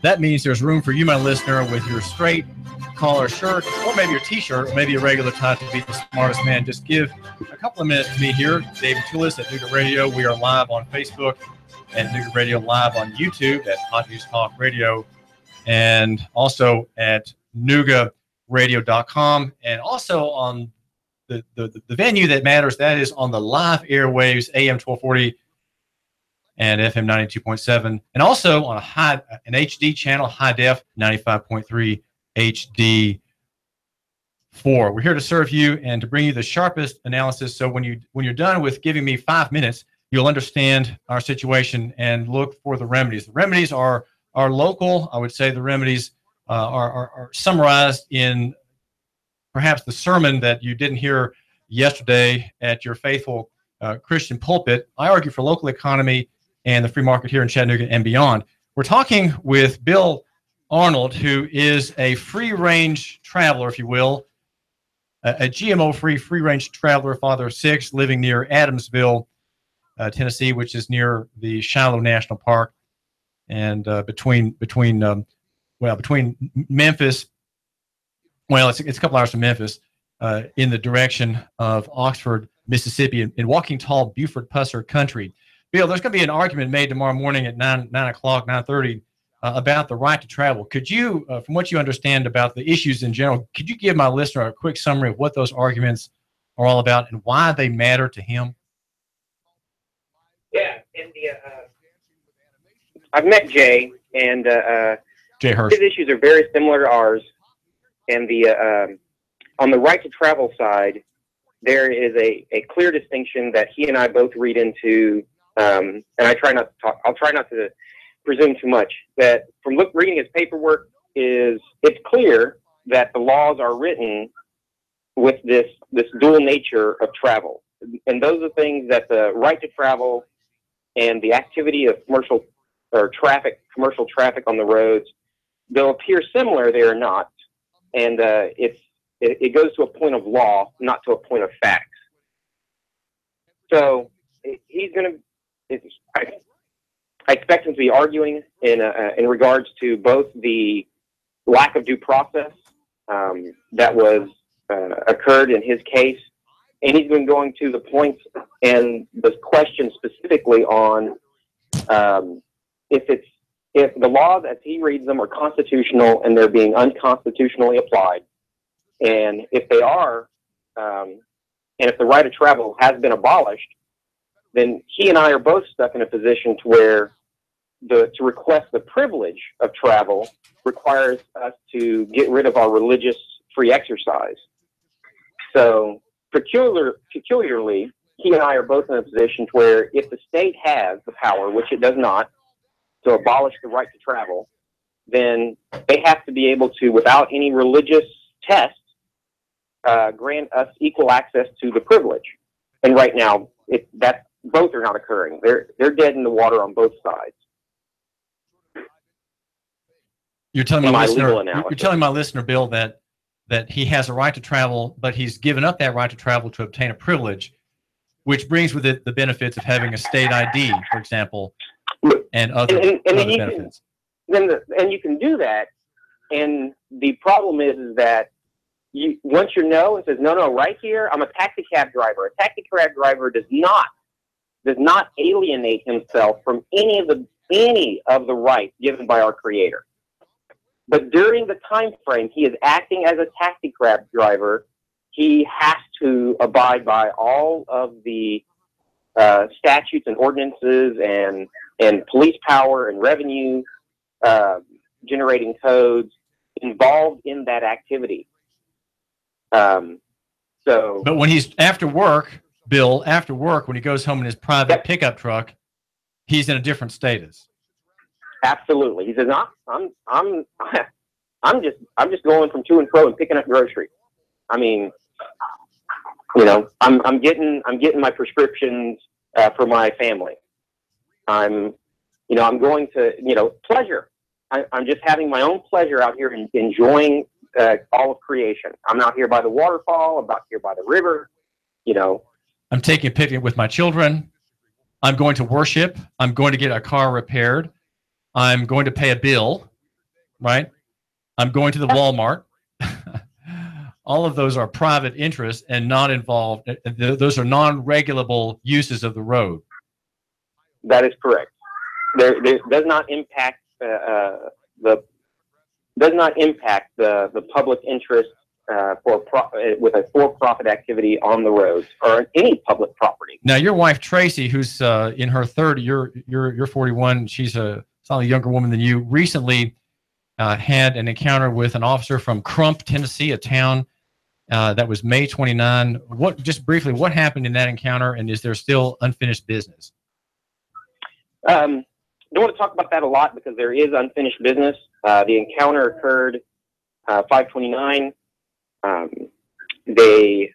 That means there's room for you, my listener, with your straight collar shirt, or maybe your T-shirt, or maybe a regular tie to be the smartest man. Just give a couple of minutes to me here, David Tulis at Nooga Radio. We are live on Facebook at Nooga Radio, live on YouTube at Hot News Talk Radio, and also at NoogaRadio.com, and also on the venue that matters. That is on the live airwaves, AM 1240 and FM 92.7, and also on an HD channel, high def 95.3 HD 4. We're here to serve you and to bring you the sharpest analysis. So when you're done with giving me 5 minutes, you'll understand our situation and look for the remedies. The remedies are local. I would say the remedies are summarized in perhaps the sermon that you didn't hear yesterday at your faithful Christian pulpit. I argue for local economy and the free market here in Chattanooga and beyond. We're talking with Bill Arnold, who is a free-range traveler, if you will, a GMO-free, free-range traveler, father of 6, living near Adamsville, Tennessee, which is near the Shiloh National Park, and between Memphis. Well, it's a couple hours from Memphis, in the direction of Oxford, Mississippi, in Walking Tall, Buford-Pusser country. Bill, there's going to be an argument made tomorrow morning at 9 o'clock, 9:30, about the right to travel. Could you, from what you understand about the issues in general, could you give my listener a quick summary of what those arguments are all about and why they matter to him? Yeah, and I've met Jay, and Jay Hirsch. His issues are very similar to ours. And on the right to travel side, there is a clear distinction that he and I both read into. And I try not to talk. I'll try not to presume too much. That from reading his paperwork, it's clear that the laws are written with this dual nature of travel, and those are things that the right to travel and the activity of commercial traffic on the roads, they'll appear similar. They are not, and it goes to a point of law, not to a point of facts. So he's going to. I expect him to be arguing in regards to both the lack of due process that was occurred in his case, and he's been going to the points and the question specifically on if the laws as he reads them are constitutional and they're being unconstitutionally applied, and if they are, and if the right of travel has been abolished, then he and I are both stuck in a position to where to request the privilege of travel requires us to get rid of our religious free exercise. So peculiarly, he and I are both in a position to where if the state has the power, which it does not, to abolish the right to travel, then they have to be able to, without any religious test, grant us equal access to the privilege. And right now, both are not occurring. They're dead in the water on both sides. You're telling my listener, Bill, that he has a right to travel, but he's given up that right to travel to obtain a privilege, which brings with it the benefits of having a state ID, for example, and other benefits. And you can do that, and the problem is that once you know and says, no, right here, I'm a taxi cab driver. A taxi cab driver does not alienate himself from any of the rights given by our Creator. But during the time frame he is acting as a taxi cab driver, he has to abide by all of the statutes and ordinances and police power and revenue generating codes involved in that activity. But when he's after work, Bill, when he goes home in his private pickup truck, he's in a different status. Absolutely. He says, I'm just going from to and fro and picking up groceries. I mean, I'm getting my prescriptions for my family. I'm going to, pleasure. I'm just having my own pleasure out here and enjoying all of creation. I'm out here by the waterfall. I'm out here by the river. I'm taking a picnic with my children. I'm going to worship. I'm going to get a car repaired. I'm going to pay a bill. right? I'm going to the Walmart. All of those are private interests and not involved. Those are non-regulable uses of the road. That is correct. There does not impact the public interest with a for-profit activity on the roads or any public property. Now, your wife Tracy, who's in her 30s, you're 41. She's a slightly younger woman than you. Recently, had an encounter with an officer from Crump, Tennessee, a town that was May 29. Just briefly, what happened in that encounter, and is there still unfinished business? Don't want to talk about that a lot because there is unfinished business. The encounter occurred 5/29. They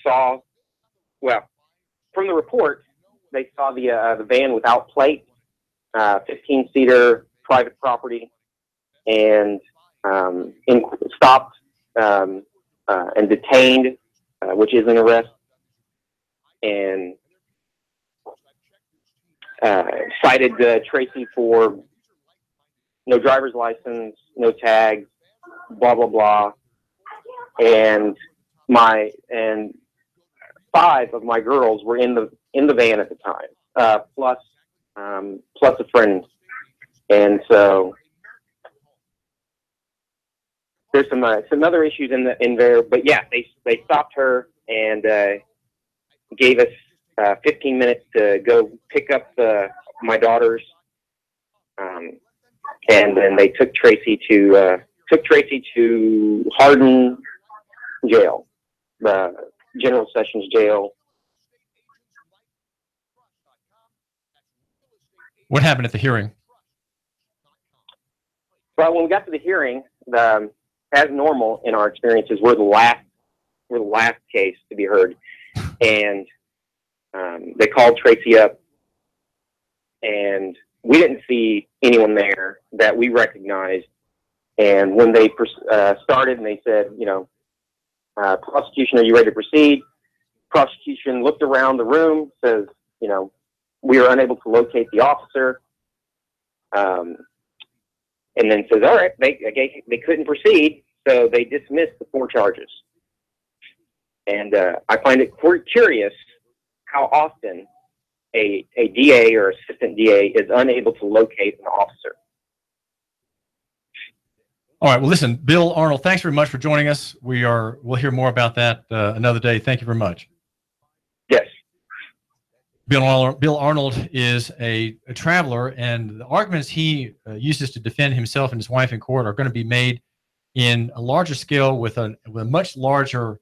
saw, well, from the report, they saw the van without plate, 15-seater private property, and stopped and detained, which is an arrest, and cited Tracy for no driver's license, no tags, blah blah blah, and 5 of my girls were in the van at the time, plus a friend, and so there's some other issues in there. But yeah, they stopped her and gave us 15 minutes to go pick up my daughters, and then they took Tracy to Hardin Jail, the General Sessions Jail. What happened at the hearing? Well, when we got to the hearing, as normal in our experiences, we're the last case to be heard, and they called Tracy up, and we didn't see anyone there that we recognized. And when they started and they said, prosecution, are you ready to proceed? Prosecution looked around the room, says, we are unable to locate the officer, and then says, all right, they couldn't proceed, so they dismissed the 4 charges. And I find it curious how often a DA or assistant DA is unable to locate an officer. All right. Well, listen, Bill Arnold, thanks very much for joining us. We'll hear more about that another day. Thank you very much. Yes. Bill Arnold is a traveler, and the arguments he uses to defend himself and his wife in court are going to be made in a larger scale with a much larger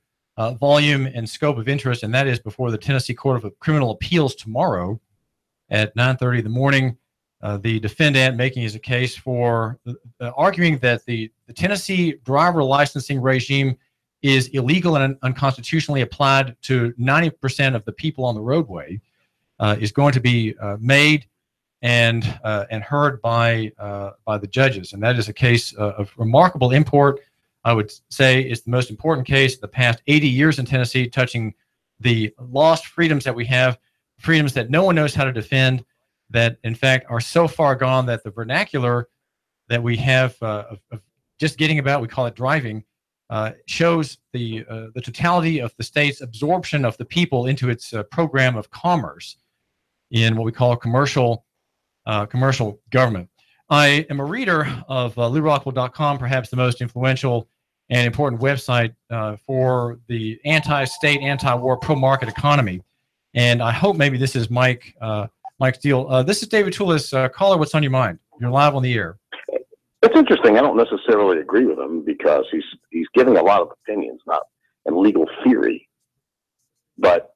volume and scope of interest, and that is before the Tennessee Court of Criminal Appeals tomorrow at 9:30 in the morning. The defendant making his case for arguing that the Tennessee driver licensing regime is illegal and unconstitutionally applied to 90% of the people on the roadway, is going to be made and heard by the judges, and that is a case of remarkable import. I would say it's the most important case of the past 80 years in Tennessee, touching the lost freedoms that we have, freedoms that no one knows how to defend, that in fact are so far gone that the vernacular that we have of just getting about, we call it driving, shows the totality of the state's absorption of the people into its program of commerce in what we call commercial government. I am a reader of LewRockwell.com, perhaps the most influential and important website for the anti-state, anti-war, pro-market economy. And I hope maybe this is Mike Steele. This is David Tulis. Caller, what's on your mind? You're live on the air. It's interesting. I don't necessarily agree with him because he's giving a lot of opinions, not in legal theory. But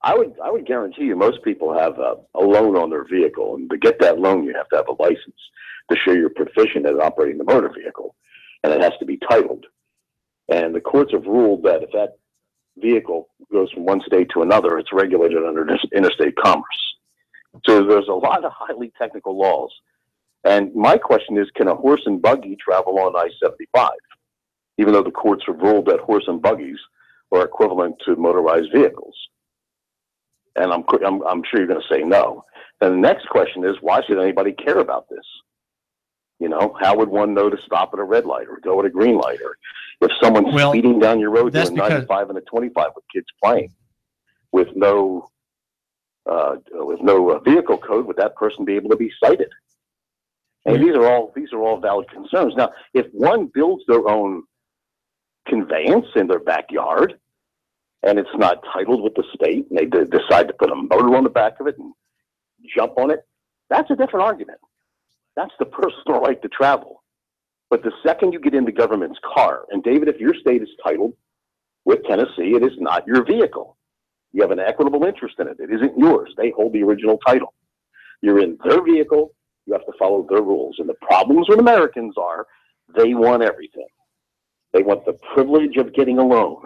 I would guarantee you most people have a loan on their vehicle, and to get that loan, you have to have a license to show you're proficient at operating the motor vehicle, and it has to be titled. And the courts have ruled that if that vehicle goes from one state to another, it's regulated under interstate commerce. So there's a lot of highly technical laws. And my question is, can a horse and buggy travel on I-75, even though the courts have ruled that horse and buggies are equivalent to motorized vehicles? And I'm sure you're going to say no. Then the next question is, why should anybody care about this? how would one know to stop at a red light or go at a green light, or if someone's speeding down your road doing 95 and a 25 with kids playing with no vehicle code, would that person be able to be cited? And these are all valid concerns. Now, if one builds their own conveyance in their backyard and it's not titled with the state, and they decide to put a motor on the back of it and jump on it, that's a different argument. That's the personal right to travel. But the second you get in the government's car, and David, if your state is titled with Tennessee, it is not your vehicle. You have an equitable interest in it. It isn't yours. They hold the original title. You're in their vehicle. You have to follow their rules. And the problems with Americans are they want everything. They want the privilege of getting a loan.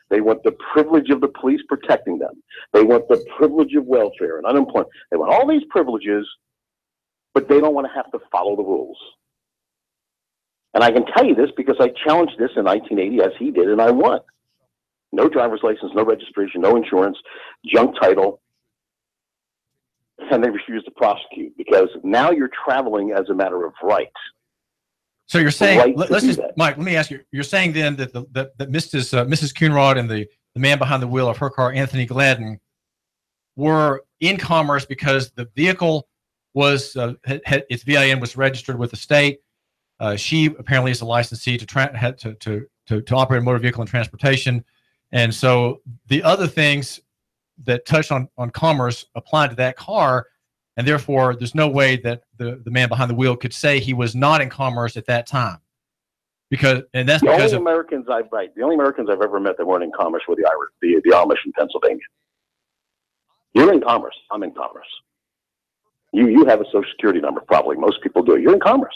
They want the privilege of the police protecting them. They want the privilege of welfare and unemployment. They want all these privileges, but they don't want to have to follow the rules. And I can tell you this because I challenged this in 1980 as he did, and I won. No driver's license, no registration, no insurance, junk title. And they refused to prosecute because now you're traveling as a matter of right. So you're saying, Mike, let me ask you, you're saying then that that Mrs. Coonrod and the man behind the wheel of her car, Anthony Gladden, were in commerce because the vehicle was, its VIN was registered with the state. She apparently is a licensee to operate a motor vehicle and transportation. And so the other things that touch on commerce applied to that car, and therefore there's no way that the man behind the wheel could say he was not in commerce at that time. The only Americans I've ever met that weren't in commerce were the Amish in Pennsylvania. You're in commerce. I'm in commerce. You have a social security number, probably. Most people do. You're in commerce.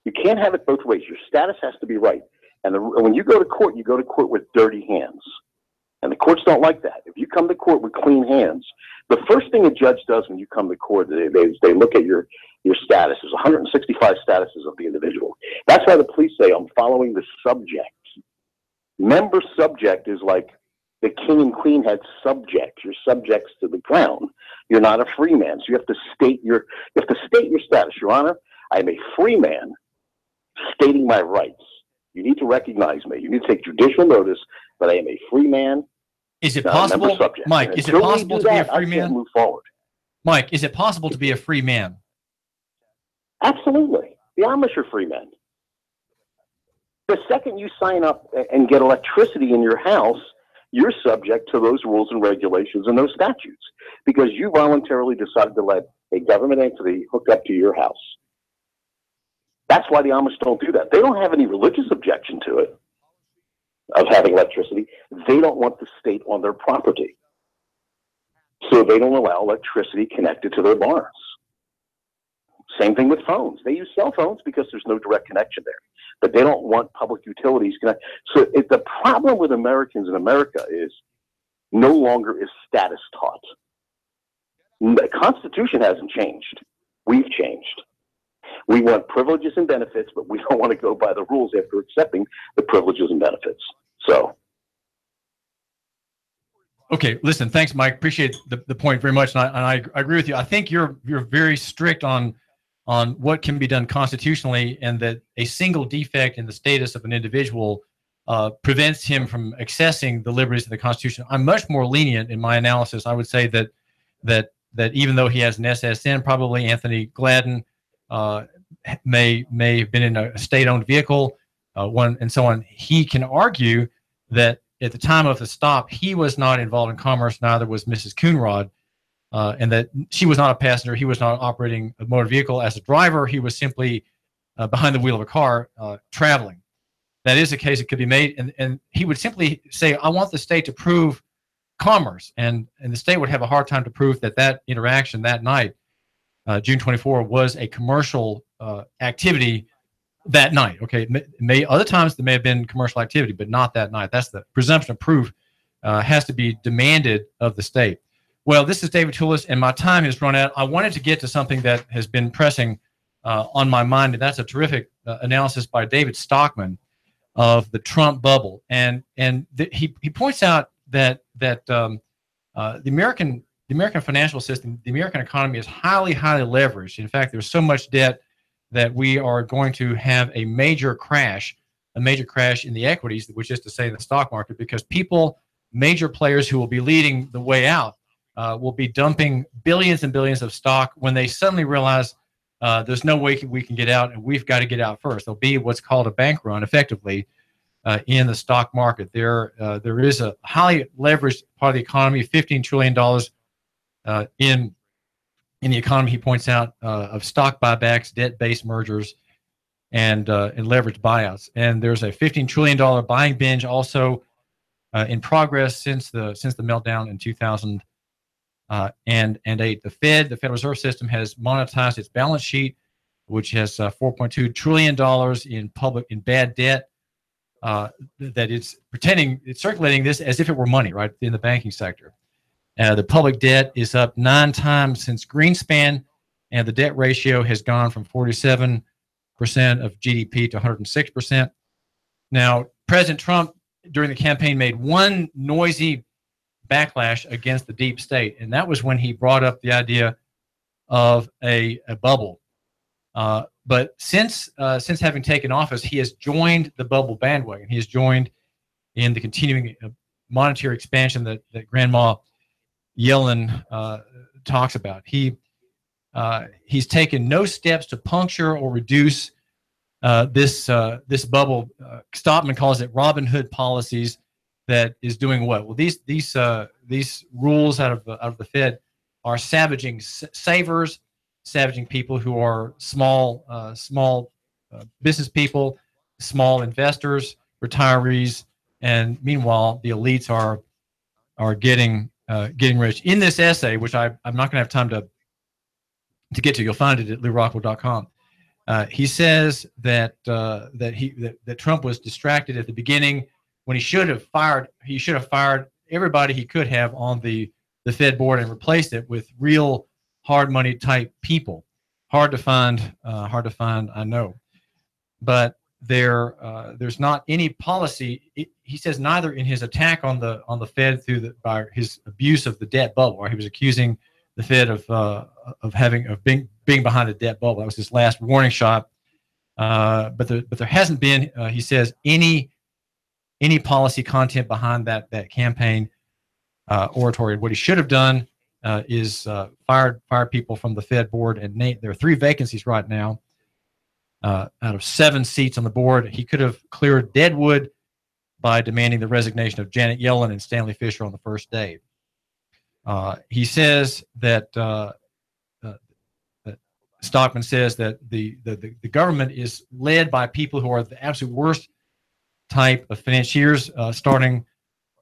You can't have it both ways. Your status has to be right. And when you go to court, you go to court with dirty hands. And the courts don't like that. If you come to court with clean hands, the first thing a judge does when you come to court, they look at your status. There's 165 statuses of the individual. That's why the police say, I'm following the subject. Member subject is like the king and queen had subjects. You're subjects to the crown. You're not a free man. So you have to state your status. Your Honor, I am a free man stating my rights. You need to recognize me. You need to take judicial notice that I am a free man. Is it possible, Mike, is it possible to be a free man? I can't move forward. Mike, is it possible to be a free man? Absolutely. The Amish are free men. The second you sign up and get electricity in your house, you're subject to those rules and regulations and those statutes because you voluntarily decided to let a government entity hook up to your house. That's why the Amish don't do that. They don't have any religious objection to it, of having electricity. They don't want the state on their property. So they don't allow electricity connected to their barns. Same thing with phones. They use cell phones because there's no direct connection there. But they don't want public utilities connected. So the problem with Americans in America is no longer is status taught. The Constitution hasn't changed. We've changed. We want privileges and benefits, but we don't want to go by the rules after accepting the privileges and benefits. So. Okay, listen, thanks, Mike. Appreciate the point very much, and I agree with you. I think you're very strict on what can be done constitutionally, and that a single defect in the status of an individual prevents him from accessing the liberties of the Constitution. I'm much more lenient in my analysis. I would say that even though he has an SSN, probably Anthony Gladden may have been in a state-owned vehicle, and so on. He can argue that at the time of the stop, he was not involved in commerce, neither was Mrs. Coonrod, and that she was not a passenger. He was not operating a motor vehicle as a driver. He was simply behind the wheel of a car traveling. That is a case that could be made, and he would simply say, I want the state to prove commerce, and the state would have a hard time to prove that interaction that night, June 24, was a commercial activity that night. Okay, other times there may have been commercial activity, but not that night. That's the presumption of proof has to be demanded of the state. Well, this is David Tulis, and my time has run out. I wanted to get to something that has been pressing on my mind, and that's a terrific analysis by David Stockman of the Trump bubble, and he points out that the American financial system, the American economy, is highly leveraged. In fact, there's so much debt that we are going to have a major crash in the equities, which is to say the stock market, because major players who will be leading the way out will be dumping billions and billions of stock when they suddenly realize there's no way we can get out, and we've got to get out first. There'll be what's called a bank run, effectively, in the stock market. There is a highly leveraged part of the economy, $15 trillion in the economy, he points out, of stock buybacks, debt-based mergers, and leveraged buyouts. And there's a $15 trillion buying binge also in progress since the meltdown in 2008. The Federal Reserve System has monetized its balance sheet, which has $4.2 trillion in bad debt. That it's circulating this as if it were money, right, in the banking sector. The public debt is up 9 times since Greenspan, and the debt ratio has gone from 47% of GDP to 106%. Now, President Trump, during the campaign, made one noisy backlash against the deep state, and that was when he brought up the idea of a bubble. But since having taken office, he has joined the bubble bandwagon. He has joined in the continuing monetary expansion that Grandma Yellen talks about. He's taken no steps to puncture or reduce this bubble. Stockman calls it Robin Hood policies. That is doing what? Well, these rules out of the Fed are savaging savers, savaging people who are small business people, small investors, retirees, and meanwhile the elites are getting rich. In this essay, which I'm not going to have time to get to, you'll find it at LewRockwell.com. He says that Trump was distracted at the beginning when he should have fired everybody he could have on the Fed board and replaced it with real hard money type people. Hard to find, I know, but there's not any policy. He says neither in his attack on the Fed by his abuse of the debt bubble, where he was accusing the Fed of being behind the debt bubble. That was his last warning shot. But there hasn't been, he says, any policy content behind that campaign oratory. What he should have done is fire people from the Fed board, and there are 3 vacancies right now out of 7 seats on the board. He could have cleared deadwood by demanding the resignation of Janet Yellen and Stanley Fischer on the first day. He says that Stockman says that the government is led by people who are the absolute worst type of financiers, starting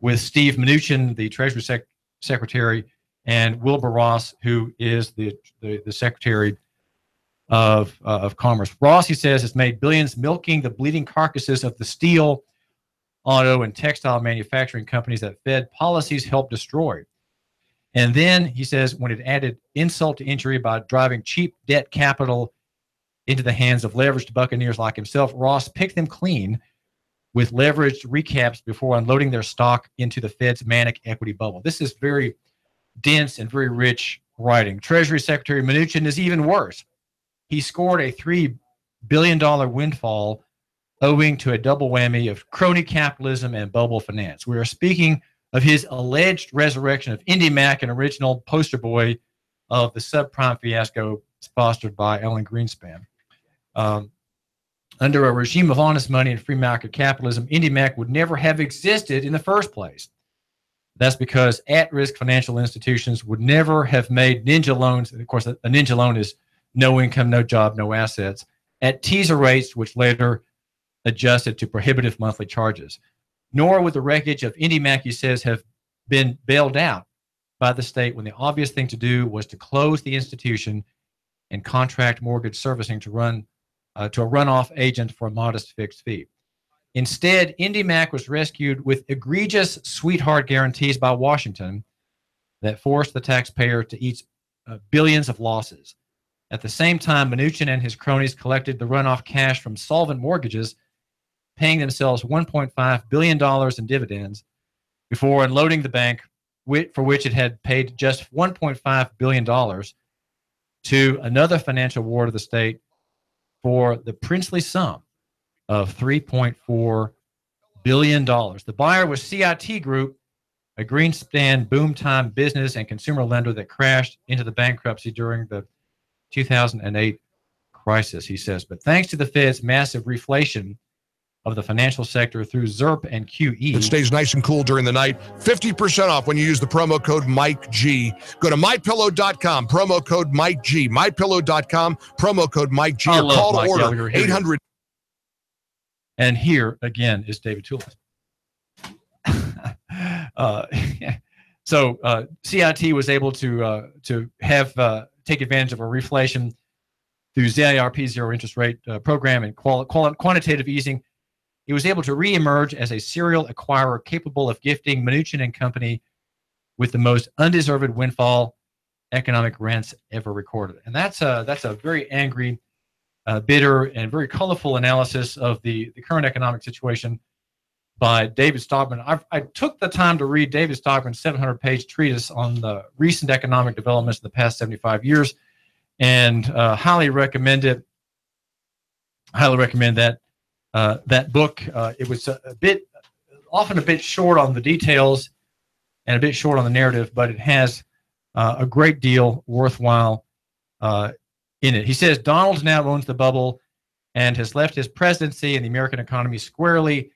with Steve Mnuchin, the Treasury Secretary, and Wilbur Ross, who is the Secretary of Commerce. Ross, he says, has made billions milking the bleeding carcasses of the steel, auto, and textile manufacturing companies that Fed policies helped destroy. And then, he says, when it added insult to injury by driving cheap debt capital into the hands of leveraged buccaneers like himself, Ross picked them clean with leveraged recaps before unloading their stock into the Fed's manic equity bubble. This is very dense and very rich writing. Treasury Secretary Mnuchin is even worse. He scored a $3 billion windfall owing to a double whammy of crony capitalism and bubble finance. We are speaking of his alleged resurrection of IndyMac, an original poster boy of the subprime fiasco fostered by Alan Greenspan. Under a regime of honest money and free market capitalism, IndyMac would never have existed in the first place. That's because at-risk financial institutions would never have made ninja loans. And of course, a ninja loan is no income, no job, no assets, at teaser rates, which later adjusted to prohibitive monthly charges. Nor would the wreckage of IndyMac, he says, have been bailed out by the state when the obvious thing to do was to close the institution and contract mortgage servicing to a runoff agent for a modest fixed fee. Instead, IndyMac was rescued with egregious sweetheart guarantees by Washington that forced the taxpayer to eat billions of losses. At the same time, Mnuchin and his cronies collected the runoff cash from solvent mortgages, paying themselves $1.5 billion in dividends before unloading the bank, for which it had paid just $1.5 billion to another financial ward of the state for the princely sum of $3.4 billion. The buyer was CIT Group, a Greenspan boom-time business and consumer lender that crashed into the bankruptcy during the 2008 crisis, he says. But thanks to the Fed's massive reflation of the financial sector through ZIRP and QE. It stays nice and cool during the night. 50% off when you use the promo code MikeG. Go to MyPillow.com, promo code MikeG. MyPillow.com, promo code MikeG. Or call to order 800. And here, again, is David Tulis. So CIT was able to have take advantage of a reflation through ZIRP, zero interest rate program, and quantitative easing. He was able to reemerge as a serial acquirer capable of gifting Mnuchin and Company with the most undeserved windfall economic rents ever recorded. And that's a very angry, bitter, and very colorful analysis of the current economic situation by David Stockman. I took the time to read David Stockman's 700-page treatise on the recent economic developments in the past 75 years, and highly recommend it. Highly recommend that book. It was often a bit short on the details and a bit short on the narrative, but it has a great deal worthwhile in it. He says Donald now owns the bubble and has left his presidency and the American economy squarely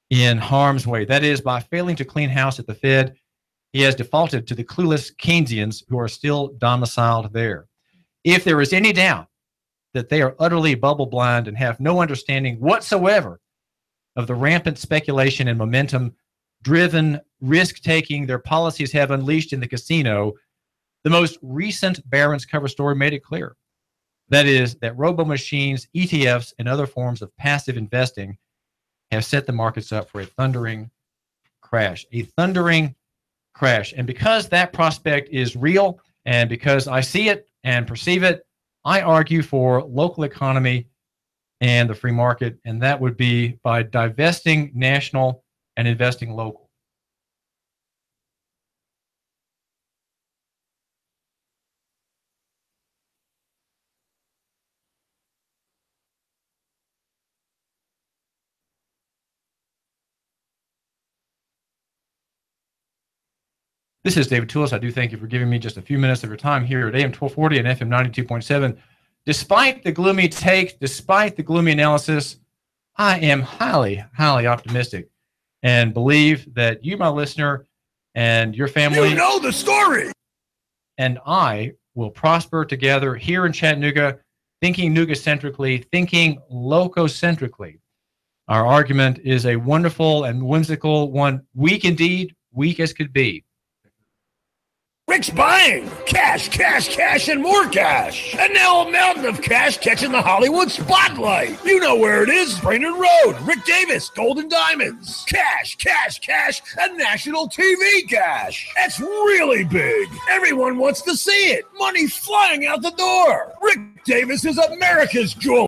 in harm's way. That is, by failing to clean house at the Fed, he has defaulted to the clueless Keynesians who are still domiciled there. If there is any doubt that they are utterly bubble blind and have no understanding whatsoever of the rampant speculation and momentum-driven risk-taking their policies have unleashed in the casino, the most recent Barron's cover story made it clear. That is, that robo-machines, ETFs, and other forms of passive investing have set the markets up for a thundering crash. A thundering crash. And because that prospect is real, and because I see it and perceive it, I argue for local economy and the free market, and that would be by divesting national and investing local. This is David Tulis. I do thank you for giving me just a few minutes of your time here at AM 1240 and FM 92.7. Despite the gloomy take, despite the gloomy analysis, I am highly, highly optimistic and believe that you, my listener, and your family, you know the story, and I will prosper together here in Chattanooga, thinking Noogacentrically, thinking lococentrically. Our argument is a wonderful and whimsical one, weak indeed, weak as could be. Rick's buying cash, cash, cash, and more cash. And now a mountain of cash catching the Hollywood spotlight. You know where it is, Brainerd Road. Rick Davis, Golden Diamonds. Cash, cash, cash, and national TV cash. That's really big. Everyone wants to see it. Money flying out the door. Rick Davis is America's jewel.